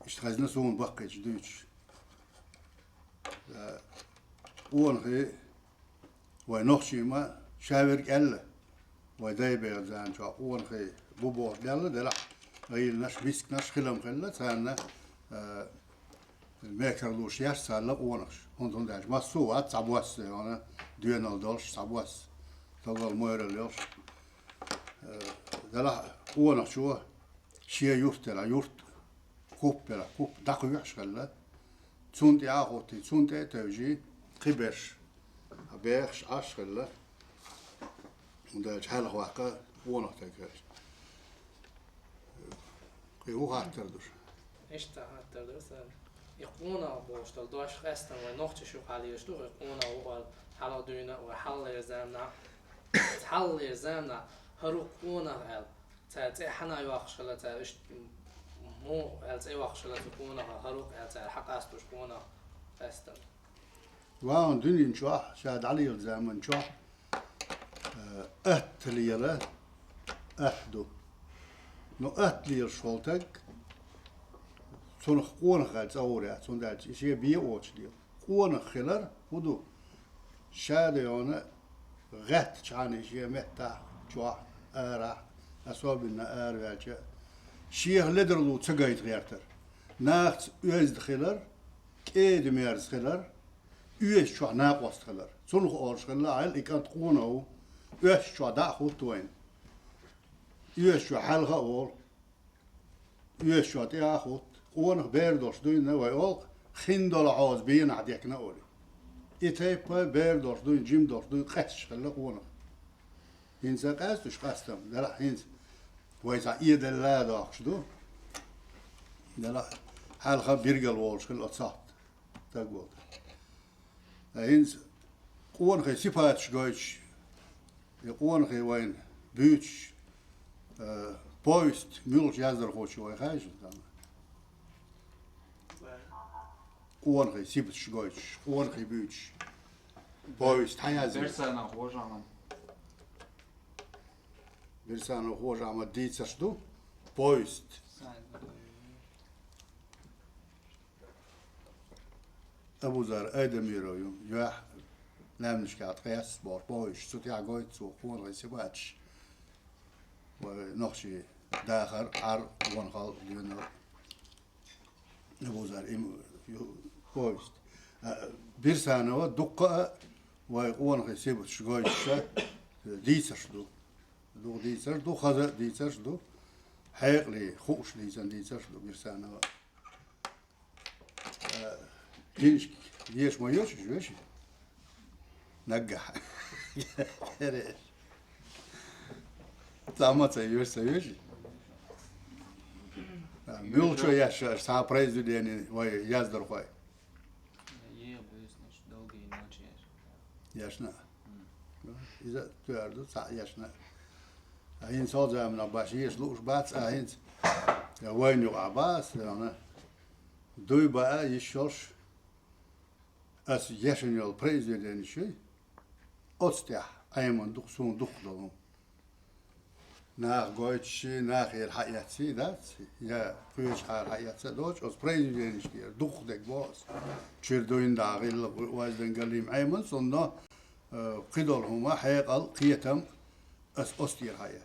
اشتغلنا سون بقيت دوش ونخي ونخشي ما شاور قال وداي بيغزان شا ونخي بوبو قال دلا غير ناش بيسك ناش خلم خلا سانا المكرلوش ياش سالا ونخش هون داش ما سو تصبوس انا دينال دولش صبوس تلقى المويرلوش دلا ونخ شو شي يورتلا يورت كوب داكو يحشغل تسونتي اخوتي تسونتي توجي قبرش ابيخش اشغل وداش حال واقع ونخ تاكاش هو هاتردوش إيش هاتردوش يقونا بوشتل دوش خستن ونخش شو حاليش دو يقونا وقال حالا دوينا وحال يزامنا حال يزامنا هروقونا هل تاتي حنا يوخشلا تاش مو هل يوخشلا تكونا هروق هل حق استوش كونا خستن وان دنيا شو شاد علي الزمن شو أهتليلا أهدو نو أهتلير شولتك سون قون خالص أوريات سون دالش إشي بي أوتشليو قون خلر ودو شاديونا غت شان إشي متى جوا أرا أصابنا أرجع شيخ لدرلو تجايت غيرتر ناخت يزد خلر كيد ميرز خلر يش شو ناقص خلر سون خورش خلر عيل إكانت قونه يش شو داخل توين يش شو حلقة أول يش شو تياخد قونه بيردوش دوين نوى أول خندل عاز بين عديك نقولي إتايبا بيردوش دوين جيم دوش دوين قش خلر قونه هنسا قاستش قاستم لا هنس وإذا إيد الله داخش دو لا حلقة بيرجل والش خلر أتصات تقول هنس قون خي سيباتش جويش يقون خي وين بيتش بويست ميلش يازر خوش وين خايش قون خي سيباتش جويش قون خي بيتش بويست حيازر برسانة خوش عمل برسانة خوش عمل ديتسش دو بويست أبو زار آدميرو يوم نعملش كات قياس بار بايش صوت يعقويت سو قون غي سباتش ونخشي داخر عر ونخال ديونو أبو زار بايست بيرسانة دقة وقون غي سباتش غايش ديسرش دو ديسر دو خذ ديسرش دو حيق لي خوش ليزن ديسرش دو بيرسانة جيش يش ما يش جوشي نجح كريش زعما سيوش ميلشو ياش سا بريزيدنت وي يازدر خوي ياشنا إذا تقدر سا ياشنا هين صوت زعما باشيش لوش بات هين وين يو عباس أنا دوي بقى يشوش أس يشنيل بريزيدنت شيء أستيح أيمن دخ سون دخ لهم ناخ قويتشي ناخ الحياتي دات يا فيش حال حياتي دوش أس بريزيدنت شيء دخ دك باس شيردوين داغيل وازدن قليم أيمن صنّا قدرهما حيقل قيتم أس أستير حياة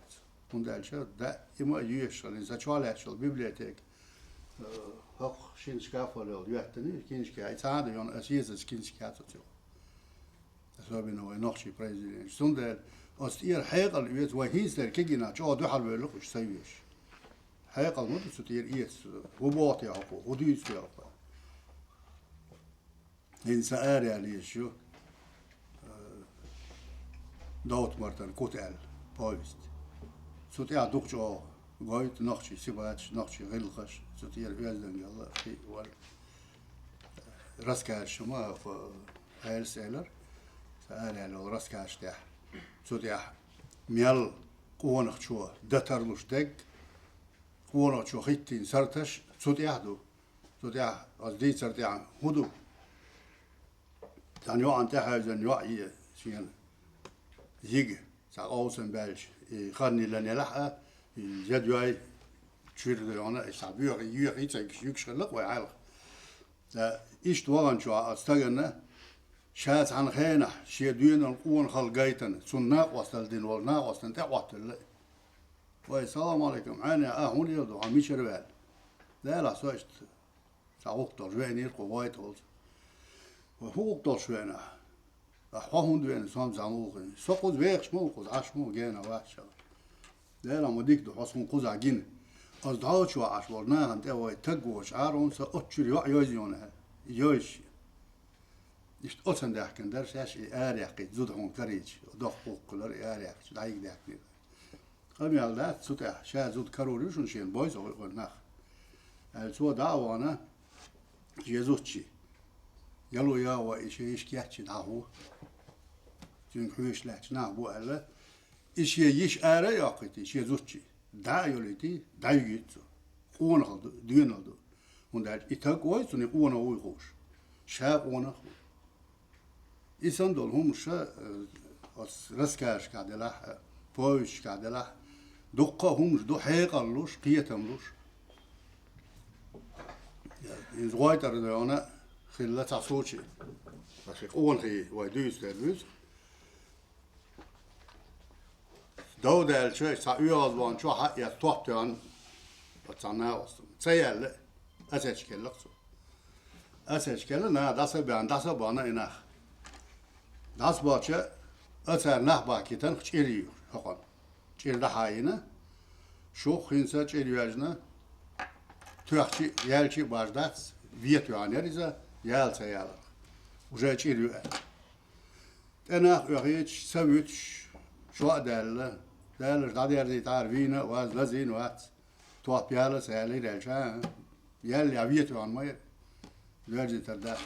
وندالشة دا إما يشل إنسان شوالشل بيبليوتيك هق شينش كافولو يحتني كينش كاي تعاد يون أسيز كينش كاتو أسبابنا ونخشي بريزيدنت سندر أستير حيقل إيت وهيزر كيجينا شو دو حلو لقش سويش حيقل مود ستير إيت وباطي عقو وديس عقو إنسان أري عليه شو دوت مرتن كوتال بايست ستير دكتور قايت نخشي سباتش نخشي غلقش ستير بيزن يلا في وال راسكاش ما هايل سيلر سأل على راسكاش تاع ستير ميل قونخ شو دترلوش دق قونخ شو خيتين سرتش ستير دو ستير أصدي سرتير هدو يعني يو أنت هايزن يو شين يجي سأقوسن بالش خاني لنا لحق جدوي شير أنا إسحبير يجي يكشلق ويعلق ده إيش توان شو أستجنا شات عن خينا شيء دين القون خلقيتنا سناق وصل دين والناق وصل تقوت اللي والسلام عليكم أنا هون يدو عمي شربال لا سويت سأوقت جويني القوايت هول وهو قط جوينا أحوهم دوين سام زموقين سقط بيخش موقظ عشمو جينا واشل لا ما ديك دو حسن قزع جين أصدقاء شو عشورنا أنت أوي تجوش عارون سأتشري يوزيونه يوش إيش أصلا ده كان درس إيش أريح زود هون كريج ضخ كلر أريح دايق ده كده قام يلا سوتة شا زود كاروري شون شين بايز أو قلنا السوا دعوانا جيزوتشي يلو يا وإيش كياتشي دعوه جن خويش لاتش نعبو ألا إيش يش أرى ياقتي إيش يزوتشي دا يوليتي دا يجيتو قونا خلدو دينا دو وندار إتاق وايسوني قونا ويخوش شا قونا خو إيسان دول هم شا أص رسكاش كعدله بوش كعدله دقة همش دو حيقلوش قيتملوش يعني زوايتر ده خلّت عصوشي بس يقول هي ويدوس تدوس دو ده الشيء سأيوز وان شو حق يطوح تان بتصنع وصل سيال أسيج كله قصو أسيج كله نا داس بانا إنخ داس باتشة أسر نه باكيتن خيريو هقول خير ده هاينا شو خينسا خيريوجنا تأخذي يالشي باردات فيتو عنيريزا يال سيال وجا خيريو أنا أخيش سويتش شو دال دادير دي تعرفينه واز لزين وات توه بياله سيالي رجع يال يابيتو عن ما يرجع ترداش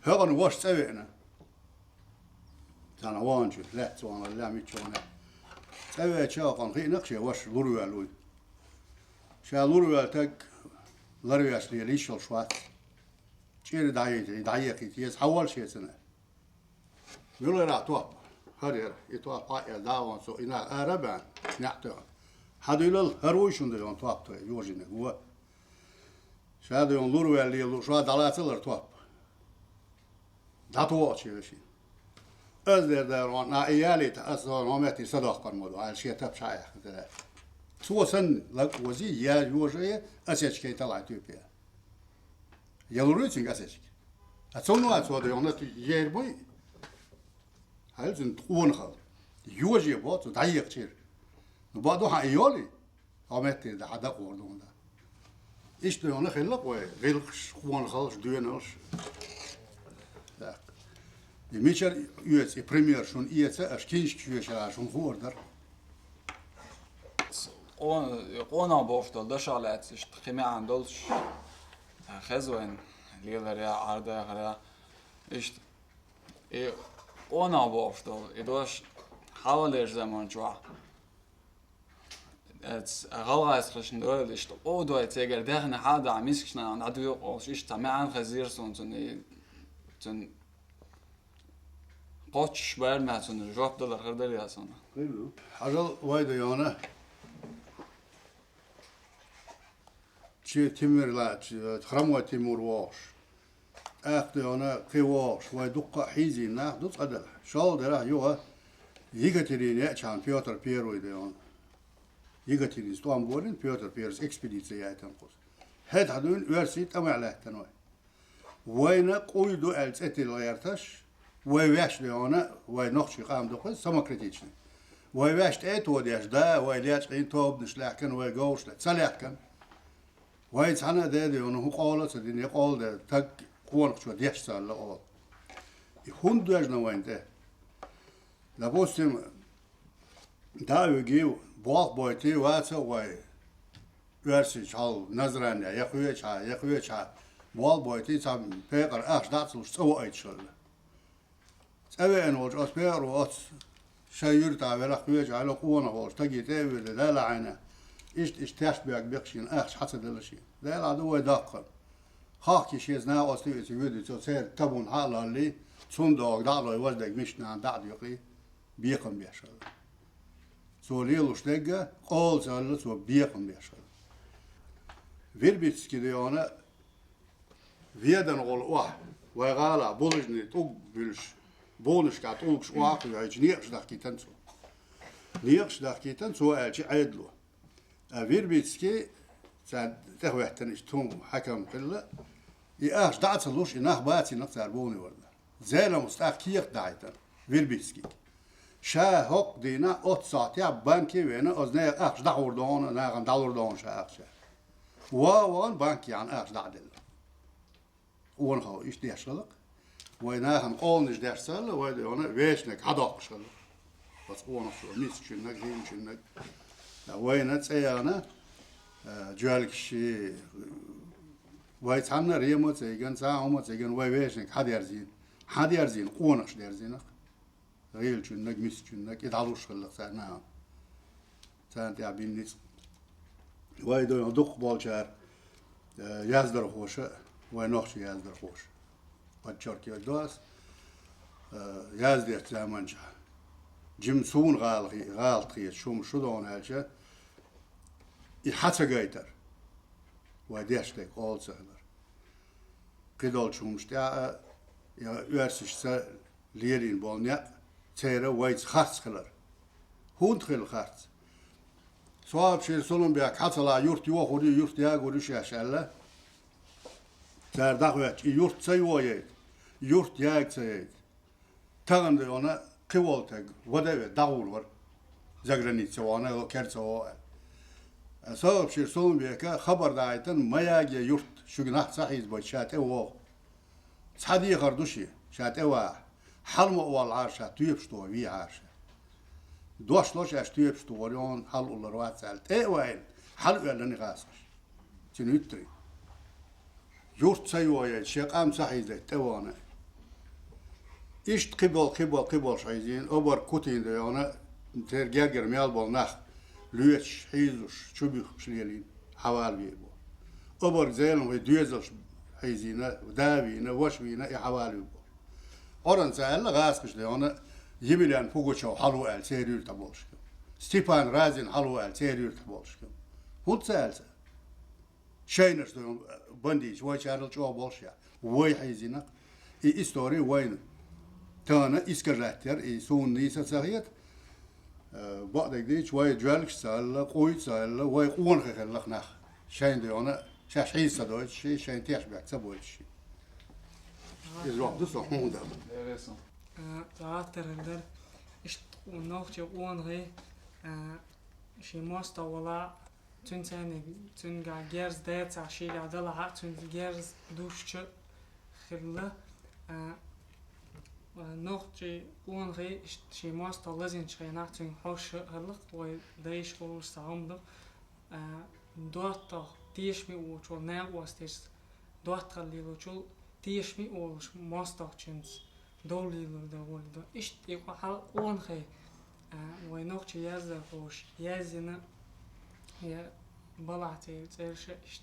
هون واش سوينا كان وانجو لا توانا لا ميتشونا سوي شاقن خي نقشة واش لوريالوي شا لوريال تك لورياش ليش الشوات شير دايقي تيس حول شيء سنة يقول لا توه هرير يتوه بايا داون سو إنا أربعة نحتوه هذول هرويشون ده يوم توه توه يوجينا هو شاد يوم لوريال لي شو دلاتلر توه داتوه شيء شيء أزدر دارون نائيالي تأثر نومتي صدق الموضوع على شيء تبشايح كذا سو سن لك وزي يا يوجي أسيج كي طلع توبيا يلوريتين أسيج أتصونو أتصود يوم يربوي هالزن تقون خال يوجي بوت ودايق كثير نبادو حيولي قامت ده حدا قوردون ده إيش ده يوم خلق وغيرش قون خالش دوينش ميشر يوتس بريمير شون إيتس أشكينش كيوش شون خوردر قونا بوفتل ده شغلات إيش تخمي عندولش خزوين ليلة يا عرضة غلا إيش قونا بوفتل إدوش حاولش زمان جوا اتس غلغاس خشن دول إيش او دو تيجر دهنا حدا عميسكشنا عدو قوش إيش تمام خزير تون قوش باير ما تون جواب دلار خردل يا سونا حاجة وايد يانا شيء تمر لا خرموا تمر واش أخذ يانا قواش ويدق حيزي ناخذ صدر شال ده يوه يقتلين يأتشان بيوتر بيرو يديان يقتلين ستوام بورين بيوتر بيرس إكسبيديتسي يأتنقص هاد حدون ورسيت أما على تنوي وين قويدو ألت أتل غيرتش ويواش ليانا وينخشي قام دقيس سما كريتيشن ويواش تأتو ديش دا ويلياش قين توب نشلاحكن ويقوش لتسلاحكن ويتحنا دا ديانو هو قالت سدين يقال دا تك قوانق شو ديش سال لقال يخون دوجنا وين ده لابوستم داوي جيو باق بايتي واتسا وي ورسي شال نظران يخوي شا باق بايتي سام بيقر اخش داتسلوش سوا ايت شال سوي ان وج اسبير وات شاير تعبير خوي على قونا وش تجي تاوي لا لا عينا ايش تاش بيك بيقشين اخش حسد الشيء لا لا دو داقل خاكي شيء زنا اصلي يسوي تو سير تبون حالا اللي صندوق دالو يوزدك مشنا داد يقي بيقم بيشل سوليلو شتيجا قول سالو سو بيقم بيشل فيربيتسكي ديانا فيدن قول واه وغالا بولجني توق بلش بولش كات اوكش واقع يعيش نيقش داكيتن سو نيقش داكيتن سو الشي عيدلو فيربيتسكي ساد تهوحتن اشتوم حكم كله ياش دعتلوش انه باتي نقصر بوني ولا زيلا مستاق كيق دايتن فيربيتسكي شا هوك دينا اوت ساعتي بانكي وينا ازنا اخش داوردون ناغن داوردون شا اخش وان بانكي عن اخش دادل وان هو ايش ديشلق ويناغن قولنش ديرسل ويدونا ويشنك هداقشل بس قونا شو ميس شنك دين شنك وينا تسيانا جوالك شي ويتحمنا ريمو تيجن ساعة تيجن ويشنك حديرزين قونش ديرزينك غير شنك ميس شنك يدعلوش خلق ساعنا سانت يعبين نيس ويدو يدق بالشار يازدر خوشة وينوخش يازدر خوش وتشاركي ودواس يازدر تامنشا جمسون غالطية شو دون هالشيء يحتى قيتر وديش لك أول سهلر قدول شومشتاء يا يرسش سا ليرين بولنيا تيرا ويت خارس خلر هون تخيل خارس صواب شيء سولم بيك حتى لا يورت يوخوري يورت ياغوري شاشالله ترداغوات يورت سيويت يورت ياغ سيت تاغند ona قوالتك وداوي داول ور زغرانيتسا وانا كرتسا صواب شيء سولم بيك خبر دايتن ما ياغي يورت شغناح صحيز بشاته و صحدي خردوشي شاته و حلم اول عارشه تويبشتو وي عارشه دوش لوش تويبشتو وريون حل الله روات سالت وين حل ولا نغاسش تنوتري يورت سيويا شيقام صحيز توانا İşte kibol şeyin, obar kutin de ona tergerger melbol nach, lüç, hizuş, çubuk şliyelin, haval bir bu. Obar zelin ve düyezel hizine, davine, vaşvine, haval bir bu. Oran zelle gaskış de ona yemilen puguço halu el seriyür tabolşkum. Stepan Razin halu el seriyür tabolşkum. Hut zelse. Şeyners de bandiç, vay çarıl çoğu bolşya, vay hizine, istori vayne. تانا إسكرلاتر يسون نيسا ساقيت بعدك دي شوية جوالك سال قوي سال وي قوان خلق نخ شين دي أنا شاش حيسا دوت شيء شين تياش بيك سبوت شيء إزروح دوسو هون ده تعاتر هندر إشت ونوخ جوان هي شي ماستا ولا تون سنة تون جا جيرز ديت عشيل عدلا ها تون جيرز دوش خلا نوختي اون غي شي ماست لازم شي ناختين حوش هلق و دايش قول سامد دوت تيش مي و چو نه واستش دوت خلي لو چو تيش مي و ماست چنس دولي لو دو ايش يقو حال اون غي و نوختي ياز خوش يازنا يا بلعتي تيرش اشت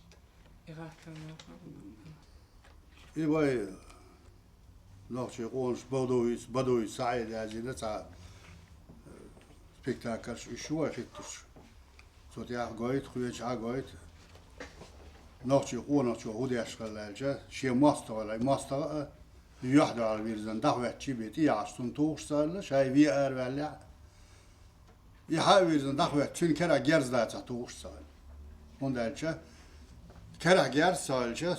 اغاتن إيه باي نوچه قولش بدوی سعید هزینه تا spektakels شو خیتش صوت یا گایت خویش آگایت نوچه قول نوچه هودی اشکاللرچه شی ماستا یهده الویرزن دعوت چی بیتی یاستون توش سال شای وی ولی یه ویرزن دعوت چون کرا گرز داتا توش سال اون درچه کرا گرز سالچه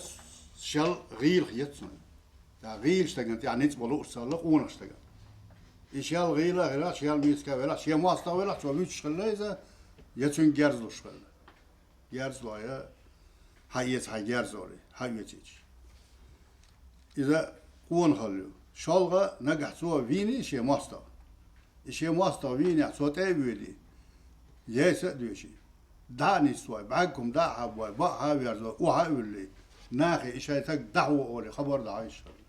شل غیل خیتسون Ja, riilstägän, ja niitä voi luussa uunastakään. Ishal riila, riila, shal miska vela, shal maasta vela, shal mytskalleza, ja tyn gerzluskalla. Gerzlo ja, hayet hay gerzori, hayetiç. İza uunhallu. Shalga nagah so vini shal maasta. Shal maasta vini so tevili. Yesa diyorshi. Dani soy, bagkum da habwa, ba haverzo, o havli. Nahi işaytak da'wa oli, haber da ayşar.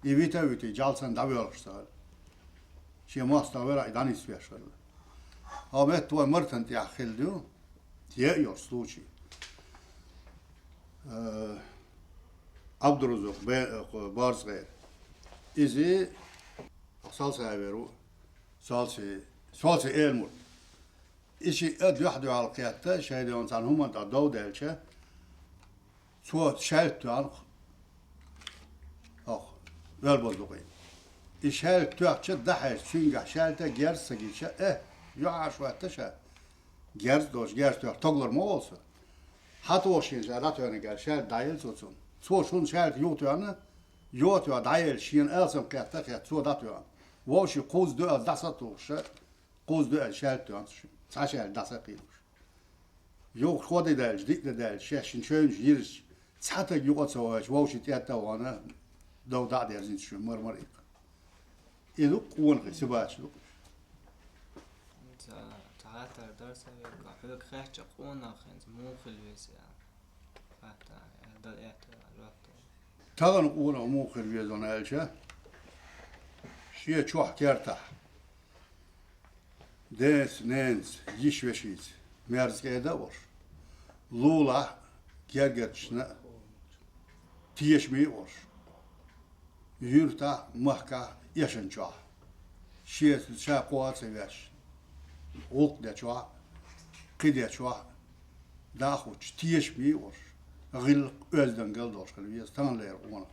İvite jalsan davıyorlar. Şey masta vera danis yaşar. Ahmet tu martan tiakhildu. Tiye yorsluçi. Abdurrazak Barzgay. İzi salsa veru. Salsa elmur. İşi adyuhdu halqiyatta şeyde onsan human da davdelçe. Suat şelt an vel bozduqi. İşel tüakçı daha çünkü şelte gerse geçe yuaş vattaşa gerz doş gerz tüak toglar mı olsa hat o şey zarat öne gel şel dayıl tutsun. So şun şelt yutyanı yutya dayıl şin elsem katta kat so datyan. Wo şi qoz dö dasa toşa qoz dö şelt tüan saşel dasa qiymiş. Yok xodi del dik del şeşin şön yiriş çata yuqatsa wo şi tiyatta wana دو دعد يرزين شو مرمريق إذا قوون غي سباش لو تعاتر درس حلوك خاش قونا خنز مو في الويسيا فاتا دل الوقت تغن قونا مو خلوية زون ألشا شيء شوح كارتح ديس نينز يش وشيز ميرز كيدا وش لولا كيرجتشنا تيش مي وش yurta mahka yaşanca. شيء شا قوات سويش غوق ده شوا قيد شوا داخوش تيش بيور غير أزدن قلدوش خليه تان لير وانا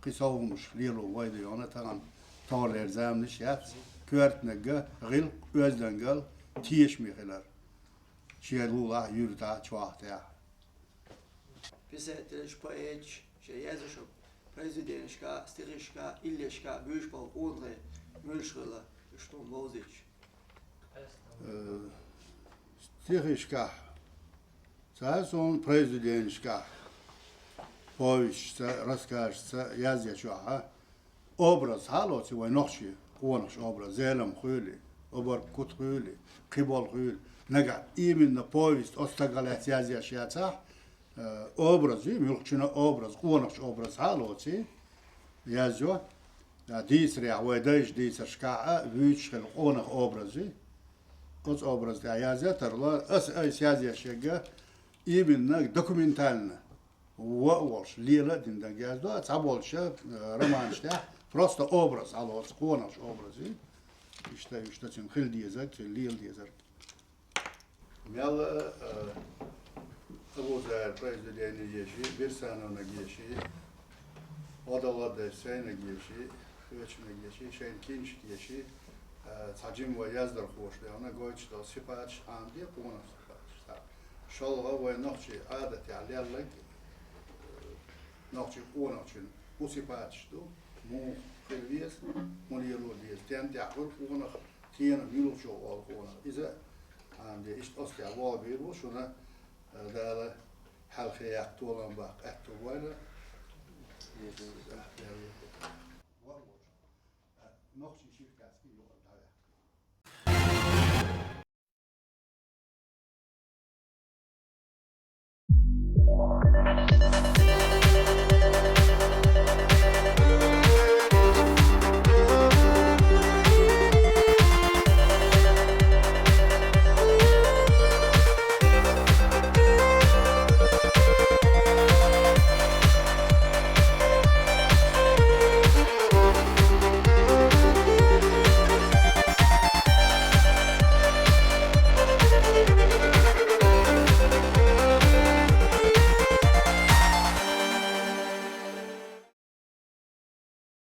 قصاو مش ليلو وايد يانا تان لير زام نشيف كورت نجا غير أزدن قل تيش ميخلر شيء لولا يرتا شوا تاع Писатель, поэт, язычок, президентшка, стрижка, иллешка, бюшпал, онле, мюшрила, что мозич. Стихишка, он президентшка, повесть, расскажется, язычок, образ, халот, его ночи, конаш образ, зелем хули, обор кут хули, кибол хули, нага, именно повесть, остагалет язычок, obrazı, mülkçüne obraz, konakç obraz halotsi, yazıyor. Ya disre, ve dayış disre şkaa, büyüçkel konak obrazı, os obraz da yazıyor tarla, as yazıyor şega, ibinne dokumentalne, olş, lila dinden yazıyor, tabolşa, romançta, просто obraz halotsi, konakç obrazı, işte için hil diyecek, lil diyecek. Yalla Avuzlar prezidenti yeşi, bir sene ona yeşi, odalarda sene yeşi, hıçına yeşi, şeyin kinç yeşi, tacim ve yazdır hoşlu, ona goyçta sipariş andi, buna sipariş. Şalga ve nokçi adet yerlerlik, nokçi onakçın, bu sipariştu, mu kılviyes, mu yiruliyes, ten tehur, ona tiyana yulukçu ol, ona. İze, andi, işte ostya vabi bu, şuna, داره حلقه اکتوبر باق اکتوبر نقشی شرکتی